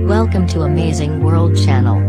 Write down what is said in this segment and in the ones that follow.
Welcome to Amazing World Channel.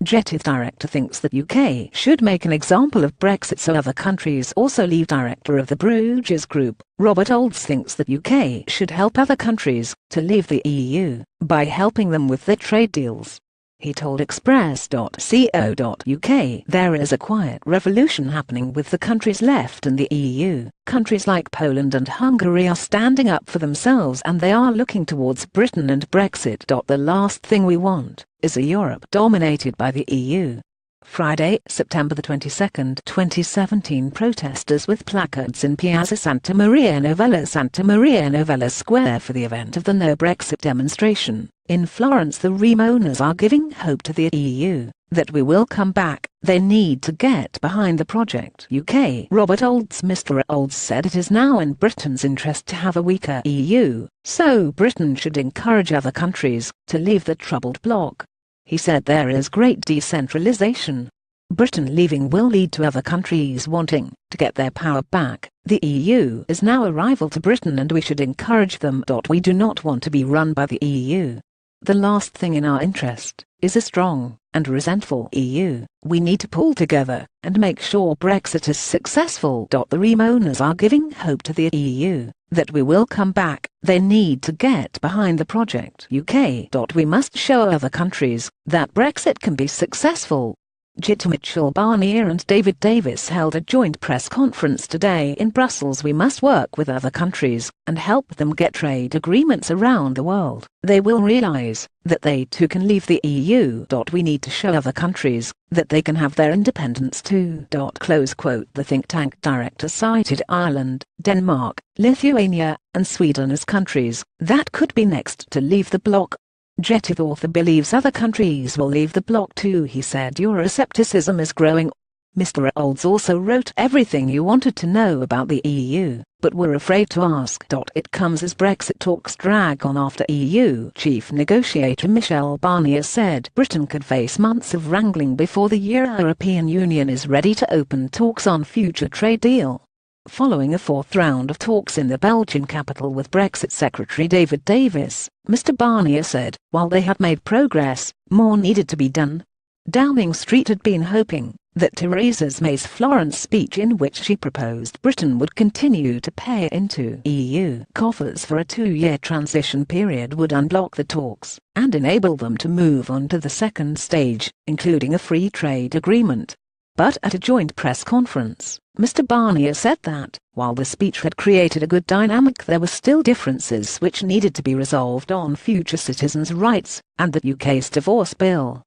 GETTYThe director thinks that UK should make an example of Brexit so other countries also leave. Director of the Bruges Group, Robert Oulds, thinks that UK should help other countries to leave the EU by helping them with their trade deals. He told Express.co.uk there is a quiet revolution happening with the countries left in the EU. Countries like Poland and Hungary are standing up for themselves and they are looking towards Britain and Brexit. The last thing we want is a Europe dominated by the EU. Friday, September the 22nd, 2017, protesters with placards in Piazza Santa Maria Novella Square for the event of the No Brexit demonstration. In Florence, the Rem owners are giving hope to the EU that we will come back. They need to get behind the project. UK. Robert Oulds. Mr. Oulds said it is now in Britain's interest to have a weaker EU, so Britain should encourage other countries to leave the troubled bloc. He said there is great decentralization. Britain leaving will lead to other countries wanting to get their power back. The EU is now a rival to Britain and we should encourage them. We do not want to be run by the EU. The last thing in our interest is a strong and resentful EU. We need to pull together and make sure Brexit is successful. The Rem owners are giving hope to the EU that we will come back. They need to get behind the project. UK. We must show other countries that Brexit can be successful. Michel Barnier and David Davis held a joint press conference today in Brussels. We must work with other countries and help them get trade agreements around the world. They will realize that they too can leave the EU. We need to show other countries that they can have their independence too. Close quote. The think tank director cited Ireland, Denmark, Lithuania, and Sweden as countries that could be next to leave the bloc. GETTYThe author believes other countries will leave the bloc too. He said Euroscepticism is growing. Mr. Oulds also wrote everything you wanted to know about the EU, but were afraid to ask. It comes as Brexit talks drag on after EU chief negotiator Michel Barnier said Britain could face months of wrangling before the European Union is ready to open talks on future trade deal. Following a fourth round of talks in the Belgian capital with Brexit Secretary David Davis, Mr. Barnier said, while they had made progress, more needed to be done. Downing Street had been hoping that Theresa May's Florence speech, in which she proposed Britain would continue to pay into EU coffers for a 2-year transition period, would unblock the talks and enable them to move on to the second stage, including a free trade agreement. But at a joint press conference, Mr. Barnier said that, while the speech had created a good dynamic, there were still differences which needed to be resolved on future citizens' rights and the UK's divorce bill.